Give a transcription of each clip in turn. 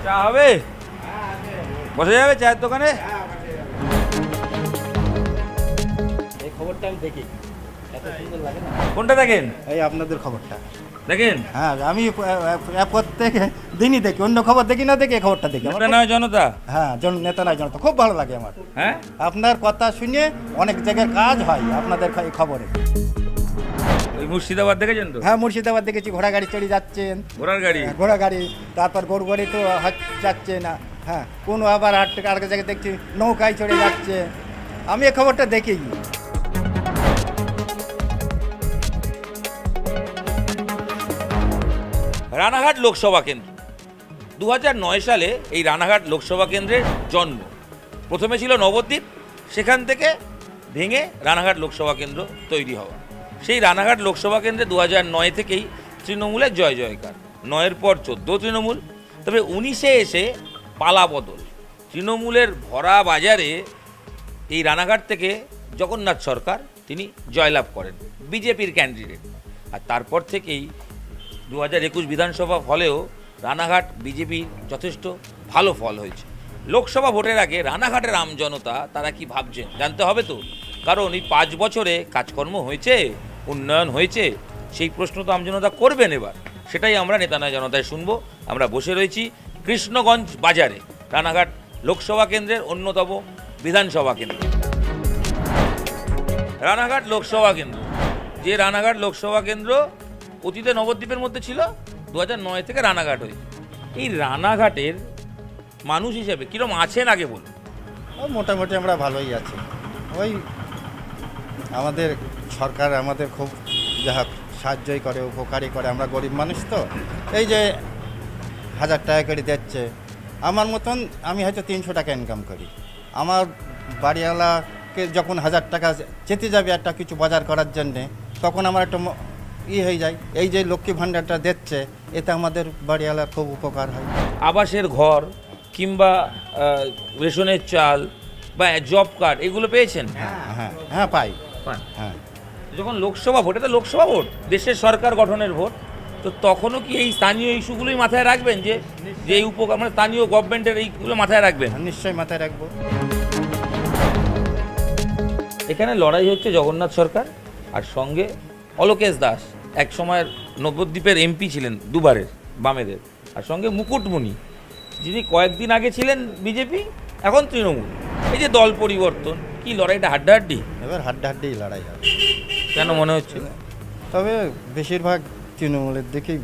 চা হবে? বসে যাবে চায়ের দোকানে? এই খবরটা আমি দেখি, এত সুন্দর লাগে না? কোনটা দেখেন? এই আপনাদের খবরটা দেখেন? হ্যাঁ, আমি প্রত্যেক দিনই দেখি, অন্য খবর দেখি না, দেখি এই খবরটা দেখি। নেতা নয় জনতা? হ্যাঁ, নেতা নয় জনতা খুব ভালো লাগে আমার। হ্যাঁ, আপনার কথা শুনে অনেক জায়গায় কাজ হয় আপনাদের এই খবরে। ওই মুর্শিদাবাদ দেখেছেন তো? হ্যাঁ, মুর্শিদাবাদ দেখেছি, ঘোড়া গাড়ি চড়ে যাচ্ছেন। ঘোড়ার গাড়ি? ঘোড়া গাড়ি, তারপর গরু গাড়ি তো যাচ্ছে না। হ্যাঁ, কোনো আবার আর জায়গায় দেখছি নৌকায় চড়ে যাচ্ছে। আমি এই খবরটা দেখি। রানাঘাট লোকসভা কেন্দ্র 2009 সালে এই রানাঘাট লোকসভা কেন্দ্রের জন্ম। প্রথমে ছিল নবদ্বীপ, সেখান থেকে ভেঙে রানাঘাট লোকসভা কেন্দ্র তৈরি হওয়া। সেই রানাঘাট লোকসভা কেন্দ্রে 2009 থেকেই তৃণমূলের জয় জয়কার। 9-এর পর 14 তৃণমূল, তবে 19-এ এসে পালা বদল। তৃণমূলের ভরা বাজারে এই রানাঘাট থেকে জগন্নাথ সরকার তিনি জয়লাভ করেন, বিজেপির ক্যান্ডিডেট। আর তারপর থেকেই 2021 বিধানসভা ফলেও রানাঘাট বিজেপির যথেষ্ট ভালো ফল হয়েছে। লোকসভা ভোটের আগে রানাঘাটের আমজনতা তারা কি ভাবছেন জানতে হবে তো, কারণ এই 5 বছরে কাজকর্ম হয়েছে, উন্নয়ন হয়েছে, সেই প্রশ্ন তো আমজনতা করবেন এবার। সেটাই আমরা নেতা নয় জনতায় শুনবো। আমরা বসে রয়েছি কৃষ্ণগঞ্জ বাজারে, রানাঘাট লোকসভা কেন্দ্রের অন্যতম বিধানসভা কেন্দ্র। রানাঘাট লোকসভা কেন্দ্র, যে রানাঘাট লোকসভা কেন্দ্র অতীতে নবদ্বীপের মধ্যে ছিল, 2009 থেকে রানাঘাট হয়েছে। এই রানাঘাটের মানুষ হিসেবে কিরম আছেন আগে বলুন? মোটামুটি আমরা ভালোই আছি। ওই আমাদের সরকার আমাদের খুব যা সাহায্যই করে, উপকারই করে। আমরা গরিব মানুষ তো, এই যে 1000 টাকা করে দিচ্ছে, আমার মতন আমি হয়তো 300 টাকা ইনকাম করি। আমার বাড়িওয়ালাকে যখন 1000 টাকা চেতে যাবে একটা কিছু বাজার করার জন্যে, তখন আমার একটা হয়ে যায়। এই যে লক্ষ্মী ভাণ্ডারটা দিচ্ছে, এতে আমাদের বাড়িওয়ালার খুব উপকার হয়। আবাসের ঘর কিংবা রেশনের চাল বা জব কার্ড এগুলো পেয়েছেন? হ্যাঁ হ্যাঁ, পাই। হ্যাঁ, যখন লোকসভা ভোট, এটা লোকসভা ভোট, দেশের সরকার গঠনের ভোট, তো তখনও কি এই স্থানীয় ইস্যুগুলোই মাথায় রাখবেন, যে এই উপকার মানে স্থানীয় গভর্নমেন্টের এইগুলো মাথায় রাখবেন? নিশ্চয়ই মাথায় রাখবো। এখানে লড়াই হচ্ছে জগন্নাথ সরকার আর সঙ্গে অলোকেশ দাস, এক সময়ের নবদ্বীপের এমপি ছিলেন দুবারের বামেদের, আর সঙ্গে মুকুটমণি, যিনি কয়েকদিন আগে ছিলেন বিজেপি, এখন তৃণমূল। এই যে দল পরিবর্তন, কি লড়াইটা হাড্ডাহাড্ডি? এবার হাড্ডাহাড্ডি লড়াই হবে। কেন মনে হচ্ছে? তবে বেশিরভাগ তৃণমূলের দিকেই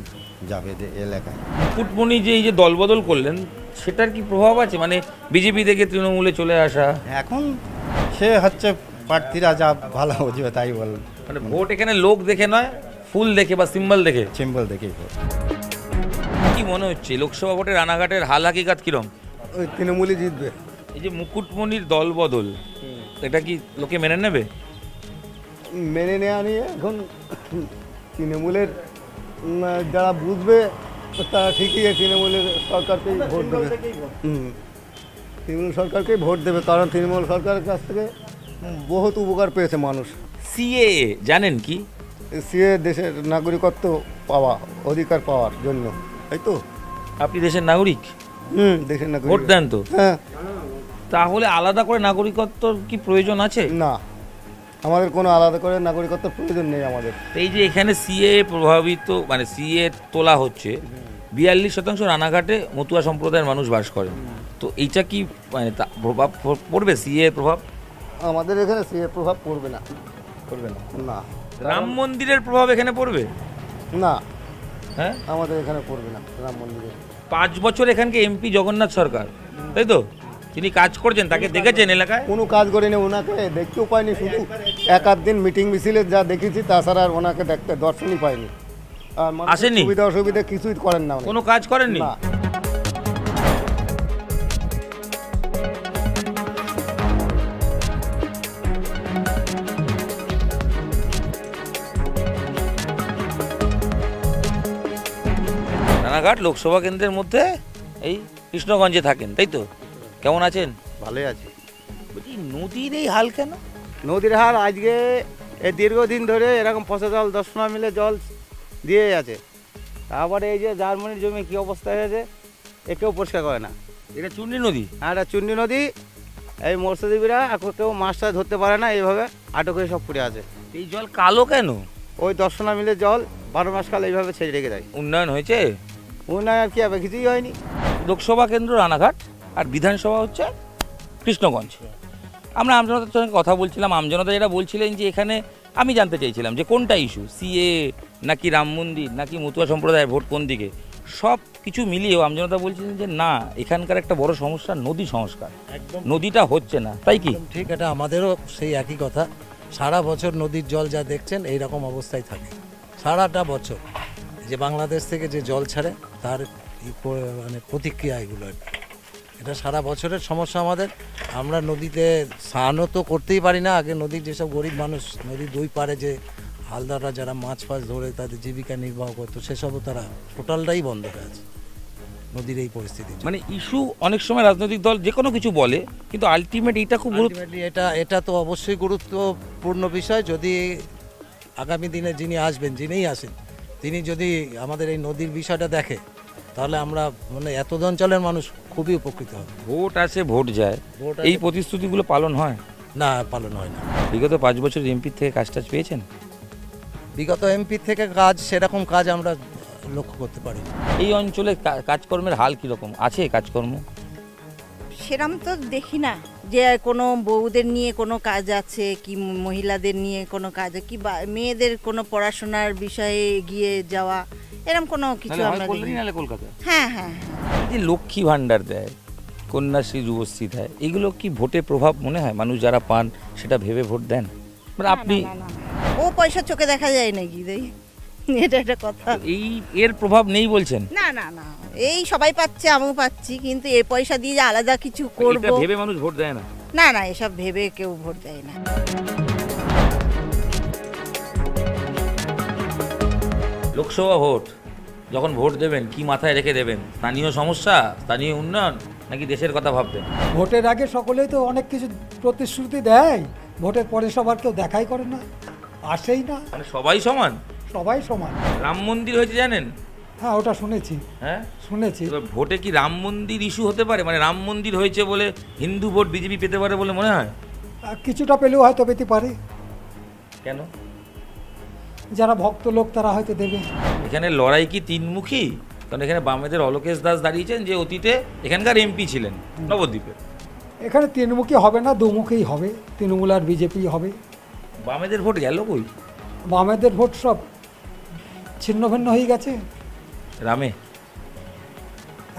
যাবে এলাকায়। মুকুটমণি যে এই যে দলবদল করলেন, সেটার কি প্রভাব আছে, মানে বিজেপি থেকে তৃণমূলে চলে আসা? এখন সে হচ্ছে প্রার্থীরা যা ভালো বুঝবে তাই বল। মানে ভোট এখানে লোক দেখে নয়, ফুল দেখে বা সিম্বল দেখে? সিম্বল দেখেই ভোট। কি মনে হচ্ছে লোকসভা ভোটে রানাঘাটের হাল হাকিকাত কিরম? ওই তৃণমূলই জিতবে। এই যে মুকুটমণির দল বদল, এটা কি লোকে মেনে নেবে? মেনে নেওয়া নিয়ে এখন তৃণমূলের যারা বুঝবে তারা ঠিকই তৃণমূলের সরকারকেই ভোট দেবে। তৃণমূল সরকারকেই ভোট দেবে, কারণ তৃণমূল সরকারের কাছ থেকে বহুত উপকার পেয়েছে মানুষ। সিএএ জানেন কি? সিএ দেশের নাগরিকত্ব পাওয়া, অধিকার পাওয়ার জন্য, তাই তো? আপনি দেশের নাগরিক? দেশের নাগরিক। ভোট দেন তো? হ্যাঁ। তাহলে আলাদা করে নাগরিকত্বর কি প্রয়োজন আছে? না, আমাদের কোনো আলাদা করে নাগরিকত্বের প্রয়োজন নেই আমাদের। এই যে এখানে সিএএ প্রভাবিত, মানে সিএএ তোলা হচ্ছে, 42% রানাঘাটে মতুয়া সম্প্রদায়ের মানুষ বাস করেন, তো এইটা কি মানে প্রভাব পড়বে সিএএ প্রভাব? আমাদের এখানে সিএ প্রভাব পড়বে না। পড়বে না? না। রাম মন্দিরের প্রভাব এখানে পড়বে না। হ্যাঁ, আমাদের এখানে পড়বে না রাম মন্দিরে। 5 বছর এখানকে এমপি জগন্নাথ সরকার, তাই তো? তিনি কাজ করছেন, তাকে দেখেছেন এলাকায়? কোনো কাজ করেনি, ওনাকে দেখতেও পাইনি, শুধু এক আধ দিন মিটিং মিছিলে যা দেখেছি, তাছাড়া আর ওনাকে দেখতে দর্শনই পাইনি। আর আসেননি? সুবিধা অসুবিধা কিছুই করেন না, কোনো কাজ করেননি? না। রানাঘাট লোকসভা কেন্দ্রের মধ্যে এই কৃষ্ণগঞ্জে থাকেন, তাই তো? কেমন আছেন? ভালোই আছে। বলছি নদীর এই হাল কেন? নদীর হাল আজকে এই দীর্ঘদিন ধরে এরকম ফসল জল 10 মিলে জল দিয়ে আছে। তারপরে এই যে জার্মানির জমি কী অবস্থা হয়েছে, কেউ পরিষ্কার করে না। এটা চুন্নি নদী। আর এটা চুন্নি নদী, এই মৎস্যজীবীরা এখন কেউ মাছটা ধরতে পারে না, এইভাবে আটক হয়ে সব পড়ে আছে। এই জল কালো কেন? ওই 10 মিলে জল 12 মাস কাল এইভাবে ছেড়ে রেখে দেয়। উন্নয়ন হয়েছে? উন্নয়ন আর কি হবে, কিছুই হয়নি। লোকসভা কেন্দ্র রানাঘাট আর বিধানসভা হচ্ছে কৃষ্ণগঞ্জ। আমরা আমজনতার সঙ্গে কথা বলছিলাম, আমজনতা যেটা বলছিলেন যে এখানে আমি জানতে চাইছিলাম যে কোনটা ইস্যু, সিএ নাকি রাম মন্দির নাকি মতুয়া সম্প্রদায়ের ভোট কোন দিকে, সব কিছু মিলিয়েও আমজনতা বলছিলেন যে না, এখানকার একটা বড় সমস্যা নদী সংস্কার, নদীটা হচ্ছে না, তাই কি? ঠিক, এটা আমাদেরও সেই একই কথা। সারা বছর নদীর জল যা দেখছেন এই রকম অবস্থায় থাকে সারাটা বছর। যে বাংলাদেশ থেকে যে জল ছাড়ে তার মানে প্রতিক্রিয়া এগুলো আর কি। এটা সারা বছরের সমস্যা আমাদের। আমরা নদীতে স্নানও তো করতেই পারি না। আগে নদীর যেসব গরিব মানুষ নদীর দুই পারে যে হালদাররা যারা মাছ ফাছ ধরে তাদের জীবিকা নির্বাহ করতো, সেসবও তারা টোটালটাই বন্ধ হয়ে আছে নদীর এই পরিস্থিতি। মানে ইস্যু অনেক সময় রাজনৈতিক দল যে কোনো কিছু বলে, কিন্তু আলটিমেট এটা খুব আলটিমেটলি এটা তো অবশ্যই গুরুত্বপূর্ণ বিষয়। যদি আগামী দিনে যিনি আসবেন, যিনিই আসেন, তিনি যদি আমাদের এই নদীর বিষয়টা দেখে, তাহলে আমরা মানে এত অঞ্চলের মানুষ খুবই উপকৃত হবে। ভোট আসে ভোট যায়, ভোট এই প্রতিশ্রুতিগুলো পালন হয় না, পালন হয় না। বিগত 5 বছর এমপির থেকে কাজ টাজ পেয়েছেন? বিগত এমপি থেকে কাজ, সেরকম কাজ আমরা লক্ষ্য করতে পারি। এই অঞ্চলে কাজকর্মের হাল কীরকম আছে? কাজকর্ম সেরম তো দেখি না যে কোনো বউদের নিয়ে কোনো কাজ আছে কি, মহিলাদের নিয়ে কোনো কাজ কি, মেয়েদের কোনো পড়াশোনার বিষয়ে এগিয়ে যাওয়া, এরকম কোনো কিছু আমরা দেখি না। কলকাতা হ্যাঁ হ্যাঁ এই যে লক্ষ্মী ভাণ্ডার দেয়, কন্যাশ্রী যুবশ্রী দেয়, এগুলো কি ভোটে প্রভাব মনে হয়? মানুষ যারা পান সেটা ভেবে ভোট দেন? মানে আপনি ও পয়সা চোখে দেখা যায় নাকি এটা একটা কথা। এর প্রভাব নেই বলছেন? না না না, এই সবাই পাচ্ছে, আমিও পাচ্ছি, কিন্তু এই পয়সা দিয়ে যে আলাদা কিছু করব এটা ভেবে মানুষ ভোট দেয় না? না না, এসব ভেবে কেউ ভোট দেয় না। লোকসভা ভোট যখন ভোট দেবেন কি মাথায় রেখে দেবেন? স্থানীয় সমস্যা, স্থানীয় উন্নয়ন, নাকি দেশের কথা ভাববেন? ভোটের আগে সকলেই তো অনেক কিছু প্রতিশ্রুতি দেয়, ভোটের পরে সবার কেউ দেখাই করে না, আসেই না। মানে সবাই সমান? সবাই সমান। রাম মন্দির হয়েছে জানেন? হ্যাঁ, ওটা শুনেছি। হ্যাঁ শুনেছি। এবার ভোটে কি রাম মন্দির ইস্যু হতে পারে? মানে রাম মন্দির হয়েছে বলে হিন্দু ভোট বিজেপি পেতে পারে বলে মনে হয়? কিছুটা পেলেও হয়তো পেতে পারে, কেন? যারা ভক্ত লোক তারা হয়তো দেবে। এখানে লড়াই কি তিনমুখী? কারণ এখানে বামেদের অলোকেশ দাস দাঁড়িয়েছেন, যে অতীতে এখানকার এমপি ছিলেন নবদ্বীপে। এখানে তিনমুখী হবে না, দুমুখী হবে, তৃণমূল আর বিজেপি হবে। বামেদের ভোট গেল কই? বামেদের ভোট সব ছিন্ন ভিন্ন হয়ে গেছে রামে।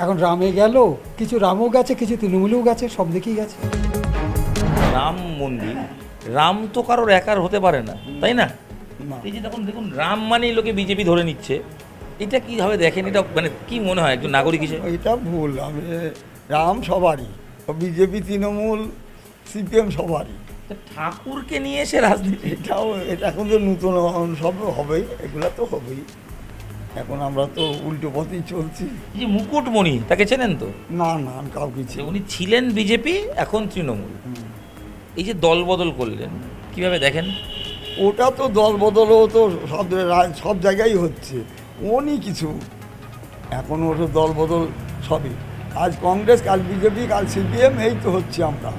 এখন রামে গেল, কিছু রামও গেছে, কিছু তৃণমূলেও গেছে, সব দিকেই গেছে। রাম মন্দির, রাম তো কারোর একার হতে পারে না, তাই না? না। এই যে তখন দেখুন রাম মানেই লোকে বিজেপি ধরে নিচ্ছে, এটা কিভাবে দেখেন? এটা মানে কি মনে হয় একজন নাগরিক হিসেবে? এটা ভুল। আমি রাম সবারই, বিজেপি তৃণমূল সিপিএম সবারই। ঠাকুরকে নিয়ে এসে রাজনীতি, এটা এখন তো নতুন সব হবেই, এগুলা তো হবেই। এখন আমরা তো উল্টো পথেই চলছি। এই যে মুকুটমণি, তাকে চেনেন তো? না না, আমি কাউকে যে চিনি। উনি ছিলেন বিজেপি, এখন তৃণমূল। এই যে দল বদল করলেন, কিভাবে দেখেন? ওটা তো দল বদলও তো সব জায়গায় হচ্ছে, উনি কিছু এখন ওটা দল বদল সবই। আজ কংগ্রেস, কাল বিজেপি, কাল সিপিএম, এই তো হচ্ছে আমরা।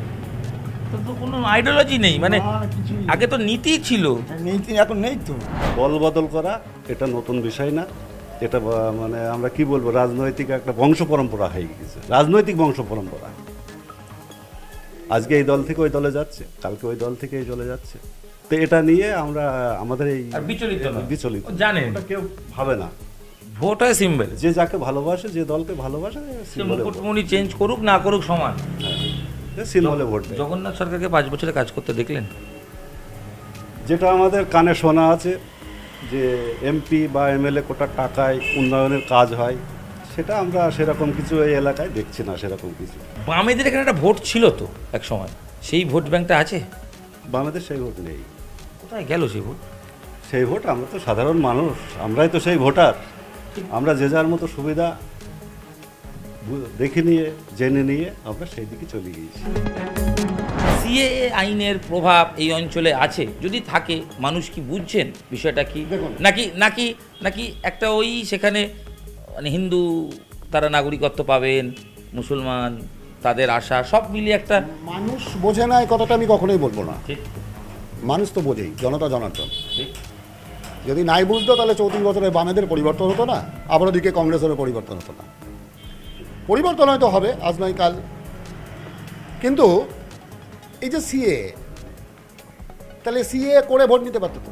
তো কোনো আইডিওলজি নেই, মানে না, কিছুই নেই। আগে তো নীতি ছিল। নীতি এখন নেই তো। দল বদল করা এটা নতুন বিষয় না। এটা মানে আমরা কি বলবো, রাজনৈতিক একটা বংশ পরম্পরা হয়ে গেছে, রাজনৈতিক বংশ পরম্পরা। আজকে এই দল থেকে ওই দলে যাচ্ছে, কালকে ওই দল থেকে এই দলে যাচ্ছে। তো এটা নিয়ে আমরা আমাদের এই আর বিচলিত নয়। বিচলিত জানেন এটা কেউ ভাবে না। ভোট হয় সিম্বল, যে যাকে ভালোবাসে, যে দলকে ভালোবাসে, সিম্বলে ভোট। মুকুটমণি চেঞ্জ করুক না করুক সমান। সিম্বলে ভোট দেয়। জগন্নাথ সরকারকে 5 বছরে কাজ করতে দেখলেন? যেটা আমাদের কানে শোনা আছে যে এমপি বা এমএলএ কোটা টাকায় উন্নয়নের কাজ হয়, সেটা আমরা সেরকম কিছু এই এলাকায় দেখছি না, সেরকম কিছু। বামেদের এখানে একটা ভোট ছিল তো এক সময়, সেই ভোট ব্যাংকটা আছে? বাংলাদেশ সেই ভোট নেই। কোথায় গেল সেই ভোট? সেই ভোট, আমরা তো সাধারণ মানুষ, আমরাই তো সেই ভোটার। আমরা যে যার মতো সুবিধা দেখে নিয়ে, জেনে নিয়ে আমরা সেই দিকে চলে গিয়েছি। সিএএ আইনের প্রভাব এই অঞ্চলে আছে, যদি থাকে মানুষ কি বুঝছেন বিষয়টা কি? নাকি নাকি নাকি একটা ওই সেখানে মানে হিন্দু তারা নাগরিকত্ব পাবেন, মুসলমান, তাদের আশা সব মিলিয়ে একটা মানুষ বোঝে না এই কথাটা আমি কখনোই বলবো না। ঠিক মানুষ তো বোঝেই, জনতা জনার্দন। ঠিক যদি নাই বুঝতো তাহলে 34 বছরে বামেদের পরিবর্তন হতো না, আবার ওদিকে কংগ্রেসেরও পরিবর্তন হতো না। পরিবর্তন হয়তো হবে আজ নয় কাল, কিন্তু এই যে সিএ, তাহলে সিএ করে ভোট নিতে পারতো তো।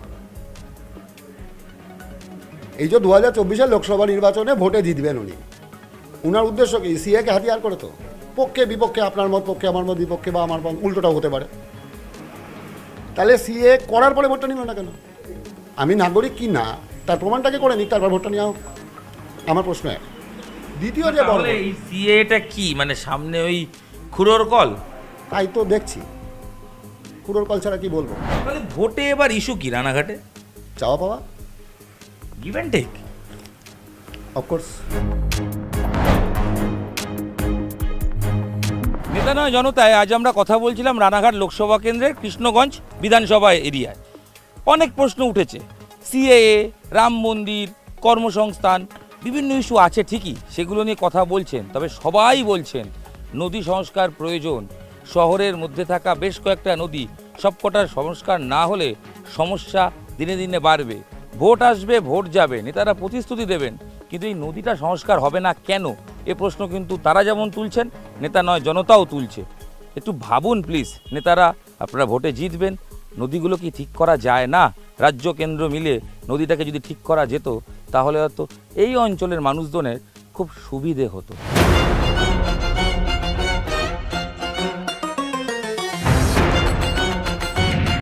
এই যে 2024-এর লোকসভা নির্বাচনে ভোটে জিতবেন উনি, উনার উদ্দেশ্য কি? সিএকে হাতিয়ার করে তো, পক্ষে বিপক্ষে, আপনার মত পক্ষে, আমার মত বিপক্ষে, বা আমার মত উল্টোটাও হতে পারে। তাহলে সিএ করার পরে ভোটটা নিল না কেন? আমি নাগরিক কি না তার প্রমাণটাকে করে নিক, তারপর ভোটটা নেওয়া হোক। আমার প্রশ্ন এক। দ্বিতীয় যে বড়, এই সিএটা কি মানে সামনে ওই খুরোর কল? তাই তো দেখছি, কুড়োর কল ছাড়া কি বলবো। তাহলে ভোটে এবার ইস্যু কি রানাঘাটে? চাওয়া পাওয়া, গিভ অ্যান্ড টেক। অফকোর্স। নেতা নয় জনতায় আজ আমরা কথা বলছিলাম রানাঘাট লোকসভা কেন্দ্রের কৃষ্ণগঞ্জ বিধানসভা এরিয়ায়। অনেক প্রশ্ন উঠেছে, সিএএ, রাম মন্দির, কর্মসংস্থান, বিভিন্ন ইস্যু আছে ঠিকই, সেগুলো নিয়ে কথা বলছেন। তবে সবাই বলছেন নদী সংস্কার প্রয়োজন। শহরের মধ্যে থাকা বেশ কয়েকটা নদী সবকটার সংস্কার না হলে সমস্যা দিনে দিনে বাড়বে। ভোট আসবে, ভোট যাবে, নেতারা প্রতিশ্রুতি দেবেন, কিন্তু এই নদীটা সংস্কার হবে না কেন? এ প্রশ্ন কিন্তু তারা যেমন তুলছেন, নেতা নয় জনতাও তুলছে। একটু ভাবুন প্লিজ নেতারা, আপনারা ভোটে জিতবেন, নদীগুলো কি ঠিক করা যায় না? রাজ্য কেন্দ্র মিলে নদীটাকে যদি ঠিক করা যেত তাহলে হয়তো এই অঞ্চলের মানুষজনের খুব সুবিধে হতো।